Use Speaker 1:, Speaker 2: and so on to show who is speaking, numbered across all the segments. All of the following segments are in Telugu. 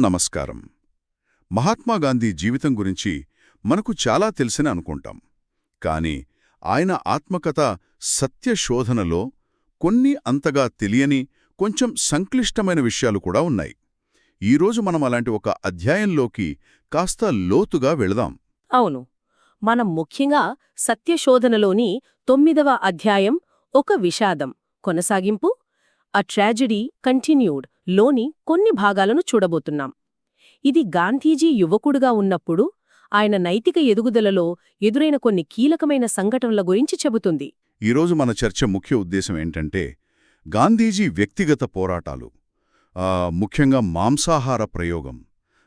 Speaker 1: నమస్కారం. మహాత్మాగాంధీ జీవితం గురించి మనకు చాలా తెలిసిన అనుకుంటాం. కాని ఆయన ఆత్మకథ సత్యశోధనలో కొన్ని అంతగా తెలియని కొంచెం సంక్లిష్టమైన విషయాలు కూడా ఉన్నాయి. ఈరోజు మనం అలాంటి ఒక అధ్యాయంలోకి కాస్త లోతుగా వెళదాం.
Speaker 2: అవును, మనం ముఖ్యంగా సత్యశోధనలోని 9వ అధ్యాయం ఒక విషాదం కొనసాగింపు అ ట్రాజెడీ కంటిన్యూడ్ లోని కొన్ని భాగాలను చూడబోతున్నాం. ఇది గాంధీజీ యువకుడుగా ఉన్నప్పుడు ఆయన నైతిక ఎదుగుదలలో ఎదురైన కొన్ని కీలకమైన సంఘటనల గురించి చెబుతుంది.
Speaker 1: ఈరోజు మన చర్చ ముఖ్య ఉద్దేశం ఏంటంటే గాంధీజీ వ్యక్తిగత పోరాటాలు, ముఖ్యంగా మాంసాహార ప్రయోగం,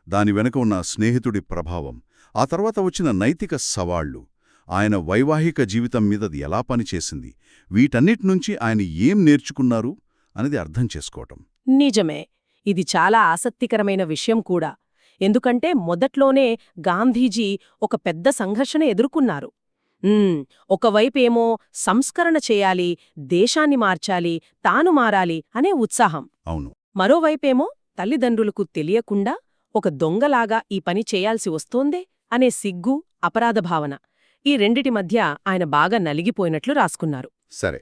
Speaker 1: దాని వెనుక ఉన్న స్నేహితుడి ప్రభావం, ఆ తర్వాత వచ్చిన నైతిక సవాళ్లు, ఆయన వైవాహిక జీవితం మీదది ఎలా పనిచేసింది, వీటన్నిటినుంచి ఆయన ఏం నేర్చుకున్నారు అనేది అర్థం చేసుకోవటం.
Speaker 2: నిజమే, ఇది చాలా ఆసక్తికరమైన విషయం కూడా. ఎందుకంటే మొదట్లోనే గాంధీజీ ఒక పెద్ద సంఘర్షణ ఎదుర్కొన్నారు. ఒకవైపేమో సంస్కరణ చేయాలి, దేశాన్ని మార్చాలి, తాను మారాలి అనే ఉత్సాహం.
Speaker 1: అవును.
Speaker 2: మరోవైపేమో తల్లిదండ్రులకు తెలియకుండా ఒక దొంగలాగా ఈ పని చేయాల్సి వస్తోందే అనే సిగ్గు, అపరాధభావన. ఈ రెండిటి మధ్య ఆయన బాగా నలిగిపోయినట్లు రాసుకున్నారు.
Speaker 1: సరే,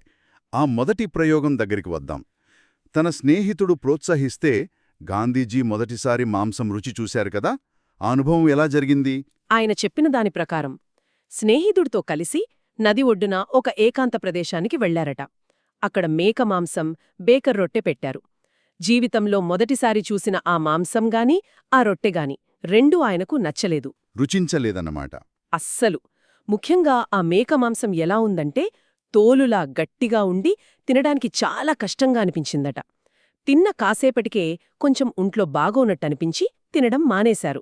Speaker 1: ఆ మొదటి ప్రయోగం దగ్గరికి వద్దాం. తన స్నేహితుడు ప్రోత్సహిస్తే గాంధీజీ మొదటిసారి మాంసం రుచి చూశారు కదా, ఆ అనుభవం ఎలా జరిగింది?
Speaker 2: ఆయన చెప్పిన దాని ప్రకారం స్నేహితుడితో కలిసి నది ఒడ్డున ఒక ఏకాంత ప్రదేశానికి వెళ్లారట. అక్కడ మేక మాంసం, బేకర్ రొట్టె పెట్టారు. జీవితంలో మొదటిసారి చూసిన ఆ మాంసంగాని, ఆ రొట్టెగాని రెండూ ఆయనకు నచ్చలేదు,
Speaker 1: రుచించలేదన్నమాట.
Speaker 2: అస్సలు. ముఖ్యంగా ఆ మేక మాంసం ఎలా ఉందంటే తోలులా గట్టిగా ఉండి తినడానికి చాలా కష్టంగా అనిపించిందట. తిన్న కాసేపటికే కొంచెం ఒంట్లో బాగోనట్టనిపించి తినడం మానేశారు.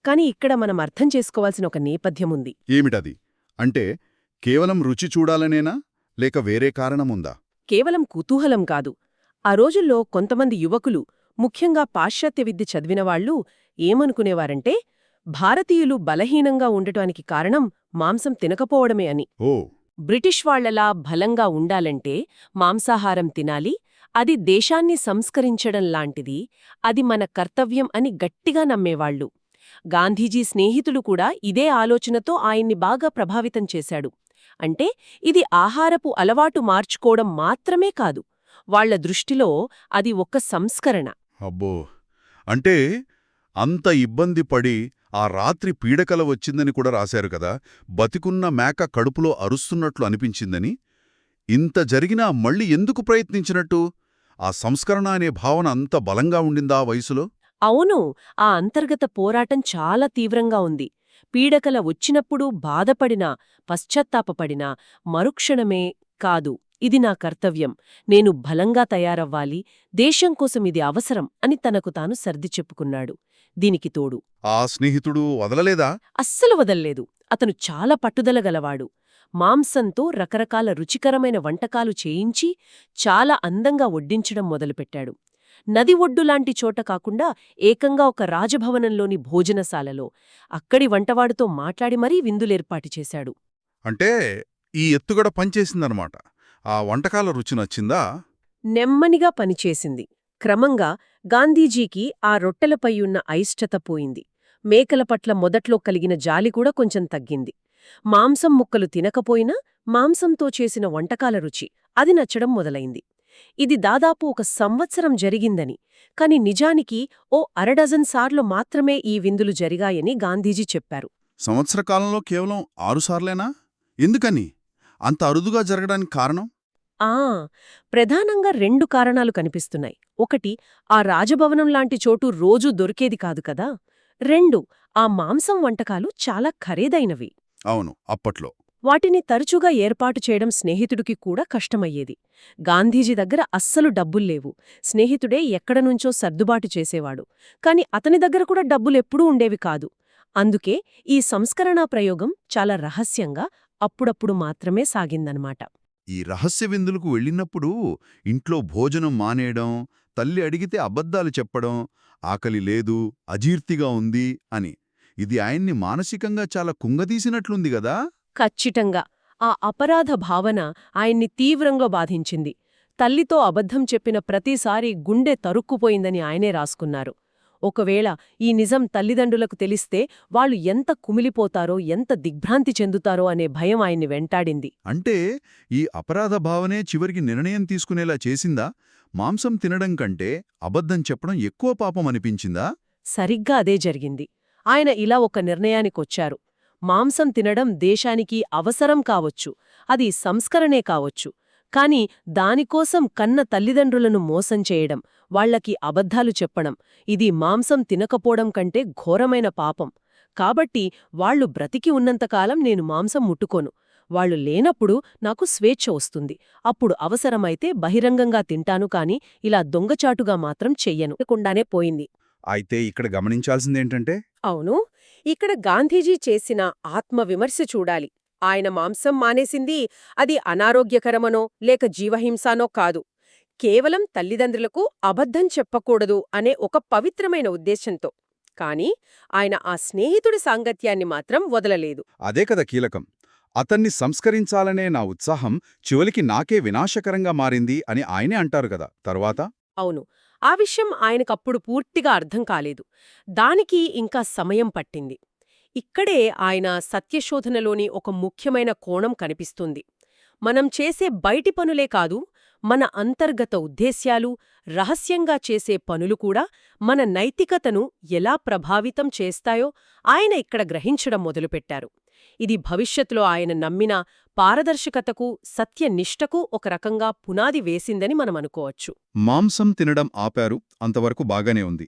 Speaker 2: కాని ఇక్కడ మనం అర్థం చేసుకోవాల్సిన ఒక నేపథ్యముంది.
Speaker 1: ఏమిటది? అంటే కేవలం రుచి చూడాలనేనా, లేక వేరే కారణముందా?
Speaker 2: కేవలం కుతూహలం కాదు. ఆ రోజుల్లో కొంతమంది యువకులు, ముఖ్యంగా పాశ్చాత్య విద్య చదివినవాళ్లు ఏమనుకునేవారంటే భారతీయులు బలహీనంగా ఉండటానికి కారణం మాంసం తినకపోవడమే అని.
Speaker 1: ఓ
Speaker 2: బ్రిటిష్ వాళ్లలా బలంగా ఉండాలంటే మాంసాహారం తినాలి, అది దేశాన్ని సంస్కరించడం లాంటిది, అది మన కర్తవ్యం అని గట్టిగా నమ్మేవాళ్లు. గాంధీజీ స్నేహితులు కూడా ఇదే ఆలోచనతో ఆయన్ని బాగా ప్రభావితం చేశాడు. అంటే ఇది ఆహారపు అలవాటు మార్చుకోవడం మాత్రమే కాదు, వాళ్ల దృష్టిలో అది ఒక సంస్కరణ.
Speaker 1: అబ్బో, అంటే అంత ఇబ్బంది పడి ఆ రాత్రి పీడకల వచ్చిందని కూడా రాశారు కదా, బతికున్న మేక కడుపులో అరుస్తున్నట్లు అనిపించిందని. ఇంత జరిగినా మళ్ళీ ఎందుకు ప్రయత్నించినట్టు? ఆ సంస్కరణ అనే భావన అంత బలంగా ఉండిందా ఆ వయసులో?
Speaker 2: అవును, ఆ అంతర్గత పోరాటం చాలా తీవ్రంగా ఉంది. పీడకల వచ్చినప్పుడు బాధపడినా, పశ్చాత్తాపపడినా మరుక్షణమే కాదు, ఇది నా కర్తవ్యం, నేను బలంగా తయారవ్వాలి, దేశం కోసం ఇది అవసరం అని తనకు తాను సర్ది చెప్పుకున్నాడు. దీనికి తోడు
Speaker 1: ఆ స్నేహితుడు వదలలేదా?
Speaker 2: అస్సలు వదల్లేదు. అతను చాలా పట్టుదల గలవాడు. మాంసంతో రకరకాల రుచికరమైన వంటకాలు చేయించి చాలా అందంగా వడ్డించడం మొదలుపెట్టాడు. నది ఒడ్డులాంటి చోట కాకుండా ఏకంగా ఒక రాజభవనంలోని భోజనశాలలో అక్కడి వంటవాడితో మాట్లాడి మరీ విందులేర్పాటు చేశాడు.
Speaker 1: అంటే ఈ ఎత్తుగడ పనిచేసిందనమాట. ఆ వంటకాల రుచి నచ్చిందా?
Speaker 2: నెమ్మనిగా పనిచేసింది. క్రమంగా గాంధీజీకి ఆ రొట్టెలపైయున్న అయిష్టత పోయింది. మేకల పట్ల మొదట్లో కలిగిన జాలి కూడా కొంచెం తగ్గింది. మాంసం ముక్కలు తినకపోయినా మాంసంతో చేసిన వంటకాల రుచి అది నచ్చడం మొదలైంది. ఇది దాదాపు 1 సంవత్సరం జరిగిందని, కాని నిజానికి ఓ అరడజన్ సార్లు మాత్రమే ఈ విందులు జరిగాయని గాంధీజీ చెప్పారు.
Speaker 1: సంవత్సర కాలంలో కేవలం 6 సార్లేనా? ఎందుకని అంత అరుదుగా జరగడానికి కారణం?
Speaker 2: ప్రధానంగా 2 కారణాలు కనిపిస్తున్నాయి. ఒకటి, ఆ రాజభవనం లాంటి చోటు రోజూ దొరికేది కాదు కదా. 2, ఆ మాంసం వంటకాలు చాలా ఖరీదైనవి.
Speaker 1: అవును, అప్పట్లో
Speaker 2: వాటిని తరచుగా ఏర్పాటు చేయడం స్నేహితుడికి కూడా కష్టమయ్యేది. గాంధీజీ దగ్గర అస్సలు డబ్బుల్లేవు. స్నేహితుడే ఎక్కడనుంచో సర్దుబాటు చేసేవాడు. కాని అతని దగ్గర కూడా డబ్బులెప్పుడూ ఉండేవి కాదు. అందుకే ఈ సంస్కరణా ప్రయోగం చాలా రహస్యంగా అప్పుడప్పుడు మాత్రమే సాగిందన్నమాట.
Speaker 1: ఈ రహస్య విందులకు వెళ్ళినప్పుడు ఇంట్లో భోజనం మానేయడం, తల్లి అడిగితే అబద్ధాలు చెప్పడం, ఆకలి లేదు, అజీర్తిగా ఉంది అని, ఇది ఆయన్ని మానసికంగా చాలా కుంగదీసినట్లుంది గదా.
Speaker 2: ఖచ్చితంగా ఆ అపరాధ భావన ఆయన్ని తీవ్రంగా బాధించింది. తల్లితో అబద్ధం చెప్పిన ప్రతిసారీ గుండె తరుక్కుపోయిందని ఆయనే రాసుకున్నారు. ఒకవేళ ఈ నిజం తల్లిదండ్రులకు తెలిస్తే వాళ్ళు ఎంత కుమిలిపోతారో ఎంత దిగ్భ్రాంతి చెందుతారో అనే భయం ఆయన్ని వెంటాడింది.
Speaker 1: అంటే ఈ అపరాధ భావనే చివరికి నిర్ణయం తీసుకునేలా చేసిందా? మాంసం తినడం కంటే అబద్ధం చెప్పడం ఎక్కువ పాపం అనిపించిందా?
Speaker 2: సరిగ్గా అదే జరిగింది. ఆయన ఇలా ఒక నిర్ణయానికొచ్చారు. మాంసం తినడం దేశానికి అవసరం కావచ్చు, అది సంస్కరణే కావచ్చు. కాని దానికోసం కన్న తల్లిదండ్రులను మోసం చేయడం, వాళ్లకి అబద్ధాలు చెప్పడం, ఇది మాంసం తినకపోవడం కంటే ఘోరమైన పాపం. కాబట్టి వాళ్లు బ్రతికి ఉన్నంతకాలం నేను మాంసం ముట్టుకోను. వాళ్లు లేనప్పుడు నాకు స్వేచ్ఛ వస్తుంది. అప్పుడు అవసరమైతే బహిరంగంగా తింటాను కాని ఇలా దొంగచాటుగా మాత్రం చెయ్యను. కుండానే పోయింది.
Speaker 1: అయితే ఇక్కడ గమనించాల్సిందేంటంటే,
Speaker 2: అవును, ఇక్కడ గాంధీజీ చేసిన ఆత్మవిమర్శ చూడాలి. ఆయన మాంసం మానేసింది అది అనారోగ్యకరమనో లేక జీవహింసానో కాదు. కేవలం తల్లిదండ్రులకు అబద్ధం చెప్పకూడదు అనే ఒక పవిత్రమైన ఉద్దేశంతో. కాని ఆయన ఆ స్నేహితుడి సాంగత్యాన్ని మాత్రం వదలలేదు.
Speaker 1: అదే కదా కీలకం. అతన్ని సంస్కరించాలనే నా ఉత్సాహం చివరికి నాకే వినాశకరంగా మారింది అని ఆయనే అంటారు కదా తర్వాత.
Speaker 2: అవును, ఆ విషయం ఆయనకప్పుడు పూర్తిగా అర్థం కాలేదు. దానికి ఇంకా సమయం పట్టింది. ఇక్కడే ఆయన సత్యశోధనలోని ఒక ముఖ్యమైన కోణం కనిపిస్తుంది. మనం చేసే బయటి పనులే కాదు, మన అంతర్గత ఉద్దేశ్యాలు, రహస్యంగా చేసే పనులు కూడా మన నైతికతను ఎలా ప్రభావితం చేస్తాయో ఆయన ఇక్కడ గ్రహించడం మొదలుపెట్టారు. ఇది భవిష్యత్తులో ఆయన నమ్మిన పారదర్శకతకు, సత్యనిష్టకు ఒక రకంగా పునాది వేసిందని మనమనుకోవచ్చు.
Speaker 1: మాంసం తినడం ఆపారు, అంతవరకు బాగానే ఉంది.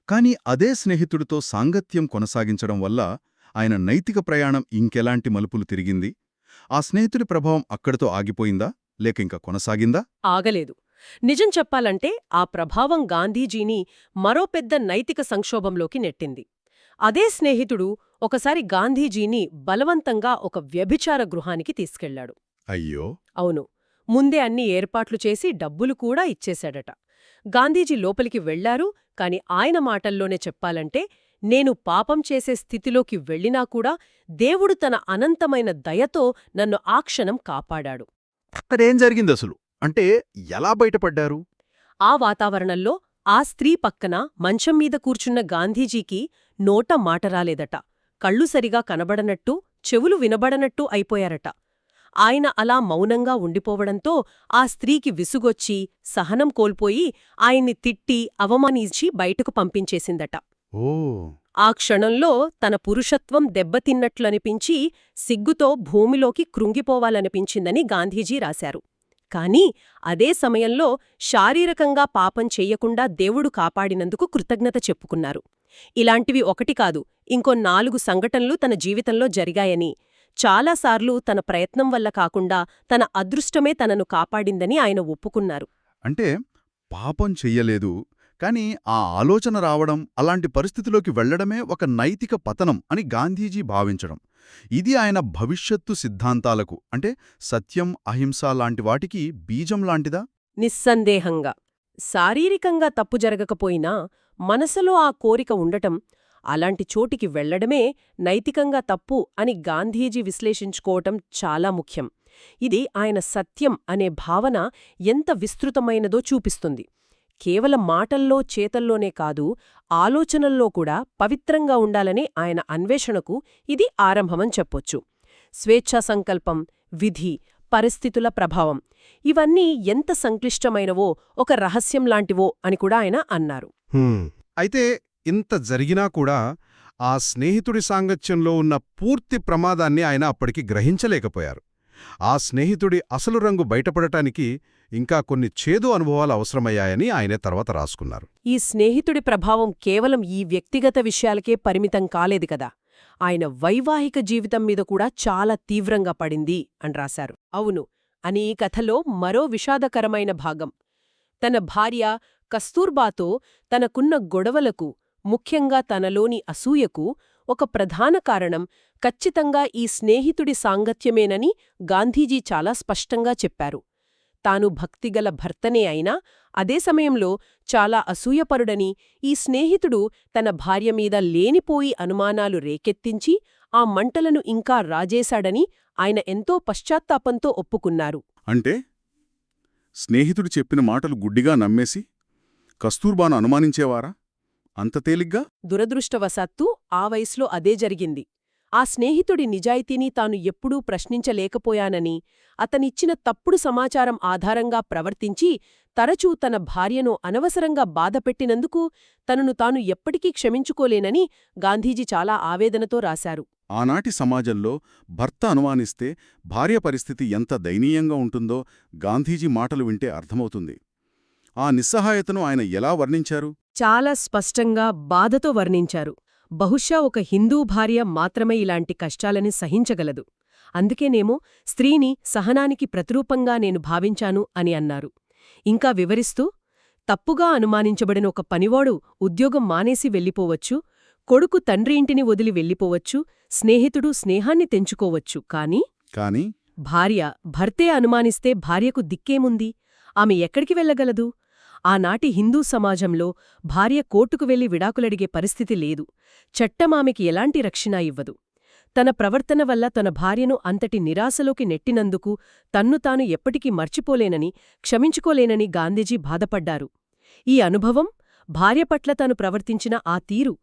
Speaker 1: కాని అదే స్నేహితుడితో సాంగత్యం కొనసాగించడం వల్ల ఆయన నైతిక ప్రయాణం ఇంకెలాంటి మలుపులు తిరిగింది? ఆ స్నేహితుడి ప్రభావం అక్కడితో ఆగిపోయిందా లేక ఇంకా కొనసాగిందా?
Speaker 2: ఆగలేదు. నిజం చెప్పాలంటే ఆ ప్రభావం గాంధీజీని మరో పెద్ద నైతిక సంక్షోభంలోకి నెట్టింది. అదే స్నేహితుడు ఒకసారి గాంధీజీని బలవంతంగా ఒక వ్యభిచార గృహానికి తీసుకెళ్లాడు.
Speaker 1: అయ్యో!
Speaker 2: అవును, ముందే అన్ని ఏర్పాట్లు చేసి డబ్బులు కూడా ఇచ్చేశాడట. గాంధీజీ లోపలికి వెళ్లారు. కాని ఆయన మాటల్లోనే చెప్పాలంటే, నేను పాపం చేసే స్థితిలోకి వెళ్ళినా కూడా దేవుడు తన అనంతమైన దయతో నన్ను ఆ క్షణం కాపాడాడు.
Speaker 1: అక్కడేం జరిగిందసలు? అంటే ఎలా బయటపడ్డారు?
Speaker 2: ఆ వాతావరణంలో ఆ స్త్రీ పక్కన మంచం మీద కూర్చున్న గాంధీజీకి నోట మాట రాలేదట. కళ్ళు సరిగా కనబడనట్టు, చెవులు వినబడనట్టు అయిపోయారట. ఆయన అలా మౌనంగా ఉండిపోవడంతో ఆ స్త్రీకి విసుగొచ్చి, సహనం కోల్పోయి ఆయన్ని తిట్టి, అవమానించి బయటకు పంపించేసిందట.
Speaker 1: ఓ!
Speaker 2: ఆ క్షణంలో తన పురుషత్వం దెబ్బతిన్నట్లనిపించి సిగ్గుతో భూమిలోకి కృంగిపోవాలనిపించిందని గాంధీజీ రాశారు. కాని అదే సమయంలో శారీరకంగా పాపం చెయ్యకుండా దేవుడు కాపాడినందుకు కృతజ్ఞత చెప్పుకున్నారు. ఇలాంటివి ఒకటి కాదు, ఇంకో 4 సంఘటనలు తన జీవితంలో జరిగాయని, చాలాసార్లు తన ప్రయత్నం వల్ల కాకుండా తన అదృష్టమే తనను కాపాడిందని ఆయన ఒప్పుకున్నారు.
Speaker 1: అంటే పాపం చెయ్యలేదు, కాని ఆ ఆలోచన రావడం, అలాంటి పరిస్థితిలోకి వెళ్లడమే ఒక నైతిక పతనం అని గాంధీజీ భావించడం. ఇది ఆయన భవిష్యత్తు సిద్ధాంతాలకు, అంటే సత్యం, అహింస లాంటి వాటికి బీజం లాంటిదా?
Speaker 2: నిస్సందేహంగా. శారీరకంగా తప్పు జరగకపోయినా మనసులో ఆ కోరిక ఉండటం, అలాంటి చోటికి వెళ్లడమే నైతికంగా తప్పు అని గాంధీజీ విశ్లేషించుకోవటం చాలా ముఖ్యం. ఇది ఆయన సత్యం అనే భావన ఎంత విస్తృతమైనదో చూపిస్తుంది. కేవలం మాటల్లో, చేతల్లోనే కాదు, ఆలోచనల్లో కూడా పవిత్రంగా ఉండాలనే ఆయన అన్వేషణకు ఇది ఆరంభమని చెప్పొచ్చు. స్వేచ్ఛా సంకల్పం, విధి, పరిస్థితుల ప్రభావం ఇవన్నీ ఎంత సంక్లిష్టమైనవో, ఒక రహస్యంలాంటివో అని కూడా ఆయన అన్నారు.
Speaker 3: అయితే ఇంత జరిగినా కూడా ఆ స్నేహితుడి సాంగత్యంలో ఉన్న పూర్తి ప్రమాదాన్ని ఆయన అప్పటికి గ్రహించలేకపోయారు. ఆ స్నేహితుడి అసలు రంగు బయటపడటానికి ఇంకా కొన్ని చేదు అనుభవాలు అవసరమయ్యాయని ఆయనే తర్వాత రాసుకున్నారు.
Speaker 2: ఈ స్నేహితుడి ప్రభావం కేవలం ఈ వ్యక్తిగత విషయాలకే పరిమితం కాలేదు కదా, ఆయన వైవాహిక జీవితం మీద కూడా చాలా తీవ్రంగా పడింది అని రాశారు. అవును అని ఈ కథలో మరో విషాదకరమైన భాగం. తన భార్య కస్తూర్బాతో తనకున్న గొడవలకు, ముఖ్యంగా తనలోని అసూయకు ఒక ప్రధాన కారణం ఖచ్చితంగా ఈ స్నేహితుడి సాంగత్యమేనని గాంధీజీ చాలా స్పష్టంగా చెప్పారు. తాను భక్తిగల భర్తనే అయినా అదే సమయంలో చాలా అసూయపరుడని, ఈ స్నేహితుడు తన భార్య మీద లేనిపోయి అనుమానాలు రేకెత్తించి ఆ మంటలను ఇంకా రాజేశాడని ఆయన ఎంతో పశ్చాత్తాపంతో ఒప్పుకున్నారు.
Speaker 1: అంటే స్నేహితుడు చెప్పిన మాటలు గుడ్డిగా నమ్మేసి కస్తూర్బాను అనుమానించేవారా? అంత తేలిగ్గా?
Speaker 2: దురదృష్టవశాత్తు ఆ వయసులో అదే జరిగింది. ఆ స్నేహితుడి నిజాయితీని తాను ఎప్పుడూ ప్రశ్నించలేకపోయానని, అతనిచ్చిన తప్పుడు సమాచారం ఆధారంగా ప్రవర్తించి తరచూ తన భార్యను అనవసరంగా బాధపెట్టినందుకు తనను తాను ఎప్పటికీ క్షమించుకోలేనని గాంధీజీ చాలా ఆవేదనతో రాశారు.
Speaker 1: ఆనాటి సమాజంలో భర్త అనుమానిస్తే భార్య పరిస్థితి ఎంత దయనీయంగా ఉంటుందో గాంధీజీ మాటలు వింటే అర్థమవుతుంది. ఆ నిస్సహాయతను ఆయన ఎలా వర్ణించారు?
Speaker 2: చాలా స్పష్టంగా బాధతో వర్ణించారు. బహుశా ఒక హిందూ భార్య మాత్రమే ఇలాంటి కష్టాలని సహించగలదు. అందుకేనేమో స్త్రీని సహనానికి ప్రతిరూపంగా నేను భావించాను అని అన్నారు. ఇంకా వివరిస్తూ, తప్పుగా అనుమానించబడిన ఒక పనివాడు ఉద్యోగం మానేసి వెళ్ళిపోవచ్చు, కొడుకు తండ్రి ఇంటిని వదిలి వెళ్ళిపోవచ్చు, స్నేహితుడు స్నేహాన్ని తెంచుకోవచ్చు,
Speaker 1: కానీ
Speaker 2: భార్య భర్తే అనుమానిస్తే భార్యకు దిక్కేముంది? ఆమె ఎక్కడికి వెళ్ళగలదు? ఆనాటి హిందూ సమాజంలో భార్య కోర్టుకు వెళ్లి విడాకులడిగే పరిస్థితి లేదు. చట్టమామెకి ఎలాంటి రక్షణ ఇవ్వదు. తన ప్రవర్తన వల్ల తన భార్యను అంతటి నిరాశలోకి నెట్టినందుకు తన్ను తాను ఎప్పటికీ మర్చిపోలేనని, క్షమించుకోలేనని గాంధీజీ బాధపడ్డారు. ఈ అనుభవం, భార్య పట్ల తాను ప్రవర్తించిన ఆ తీరు,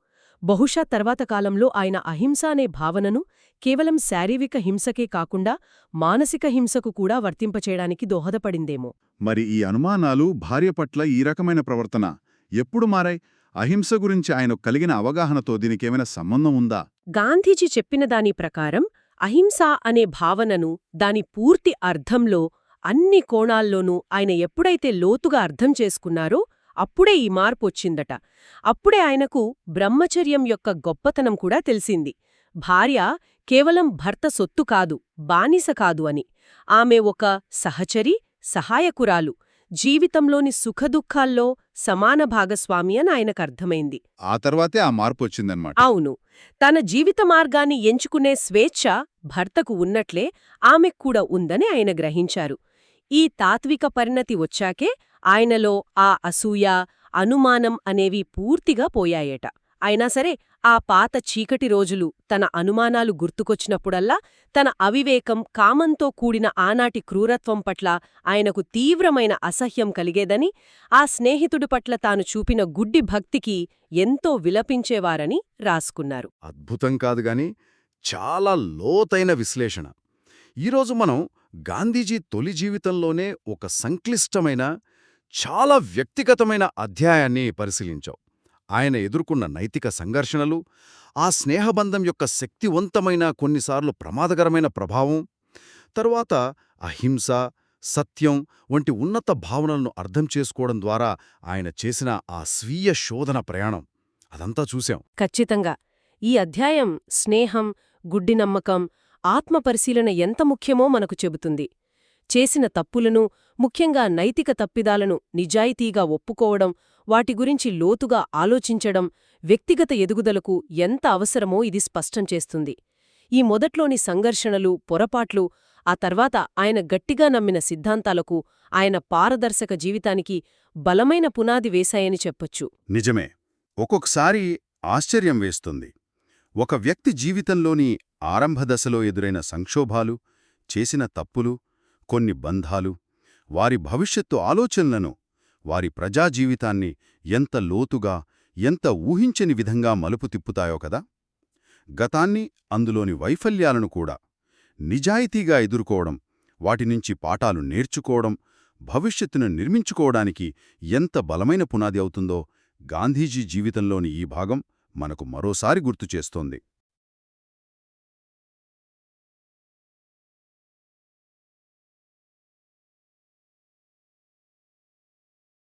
Speaker 2: బహుశా తర్వాత కాలంలో ఆయన అహింస అనే భావనను కేవలం శారీరక హింసకే కాకుండా మానసిక హింసకు కూడా వర్తింపచేయడానికి దోహదపడిందేమో.
Speaker 1: మరి ఈ అనుమానాలు, భార్య పట్ల ఈ రకమైన ప్రవర్తన ఎప్పుడు మారాయి? అహింస గురించి ఆయనకు కలిగిన అవగాహనతో దీనికేమైనా సంబంధం ఉందా?
Speaker 2: గాంధీజీ చెప్పిన దాని ప్రకారం అహింస అనే భావనను దాని పూర్తి అర్థంలో అన్ని కోణాల్లోనూ ఆయన ఎప్పుడైతే లోతుగా అర్థం చేసుకున్నారో అప్పుడే ఈ మార్పు వచ్చిందట. అప్పుడే ఆయనకు బ్రహ్మచర్యం యొక్క గొప్పతనం కూడా తెలిసింది. భార్య కేవలం భర్త సొత్తు కాదు, బానిస కాదు అని. ఆమె ఒక సహచరి, సహాయకురాలు, జీవితంలోని సుఖదుఖాల్లో సమాన భాగస్వామి అని ఆయనకర్థమైంది.
Speaker 1: ఆ తర్వాతే ఆ మార్పు వచ్చిందన్నమాట.
Speaker 2: అవును. తన జీవిత మార్గాన్ని ఎంచుకునే స్వేచ్ఛ భర్తకు ఉన్నట్లే ఆమెక్కూడా ఉందని ఆయన గ్రహించారు. ఈ తాత్విక పరిణతి వచ్చాకే ఆయనలో ఆ అసూయ, అనుమానం అనేవి పూర్తిగా పోయాయట. అయినా సరే ఆ పాత చీకటి రోజులు, తన అనుమానాలు గుర్తుకొచ్చినప్పుడల్లా తన అవివేకం, కామంతో కూడిన ఆనాటి క్రూరత్వం పట్ల ఆయనకు తీవ్రమైన అసహ్యం కలిగేదని, ఆ స్నేహితుడి పట్ల తాను చూపిన గుడ్డి భక్తికి ఎంతో విలపించేవారని రాసుకున్నారు.
Speaker 3: అద్భుతం కాదుగాని చాలా లోతైన విశ్లేషణ. ఈరోజు మనం గాంధీజీ తొలి జీవితంలోనే ఒక సంక్లిష్టమైన, చాలా వ్యక్తిగతమైన అధ్యాయాన్ని పరిశీలించాం. ఆయన ఎదుర్కొన్న నైతిక సంఘర్షణలు, ఆ స్నేహబంధం యొక్క శక్తివంతమైన, కొన్నిసార్లు ప్రమాదకరమైన ప్రభావం, తరువాత అహింస, సత్యం వంటి ఉన్నత భావనలను అర్థం చేసుకోవడం ద్వారా ఆయన చేసిన ఆ స్వీయ శోధన ప్రయాణం అదంతా చూశాం.
Speaker 2: ఖచ్చితంగా. ఈ అధ్యాయం స్నేహం, గుడ్డి నమ్మకం, ఆత్మపరిశీలన ఎంత ముఖ్యమో మనకు చెబుతుంది. చేసిన తప్పులను, ముఖ్యంగా నైతిక తప్పిదాలను నిజాయితీగా ఒప్పుకోవడం, వాటి గురించి లోతుగా ఆలోచించడం వ్యక్తిగత ఎదుగుదలకు ఎంత అవసరమో ఇది స్పష్టం చేస్తుంది. ఈ మొదట్లోని సంఘర్షణలు, పొరపాట్లు, ఆ తర్వాత ఆయన గట్టిగా నమ్మిన సిద్ధాంతాలకు, ఆయన పారదర్శక జీవితానికి బలమైన పునాది వేశాయని చెప్పొచ్చు.
Speaker 1: నిజమే. ఒక్కొక్కసారి ఆశ్చర్యం వేస్తుంది. ఒక వ్యక్తి జీవితంలోని ఆరంభదశలో ఎదురైన సంక్షోభాలు, చేసిన తప్పులు, కొన్ని బంధాలు, వారి భవిష్యత్తు ఆలోచనలను, వారి ప్రజాజీవితాన్ని ఎంత లోతుగా, ఎంత ఊహించని విధంగా మలుపు తిప్పుతాయో కదా. గతాన్ని, అందులోని వైఫల్యాలను కూడా నిజాయితీగా ఎదుర్కోవడం, వాటినుంచి పాఠాలు నేర్చుకోవడం, భవిష్యత్తును నిర్మించుకోవడానికి ఎంత బలమైన పునాది అవుతుందో గాంధీజీ జీవితంలోని ఈ భాగం మనకు మరోసారి గుర్తుచేస్తోంది.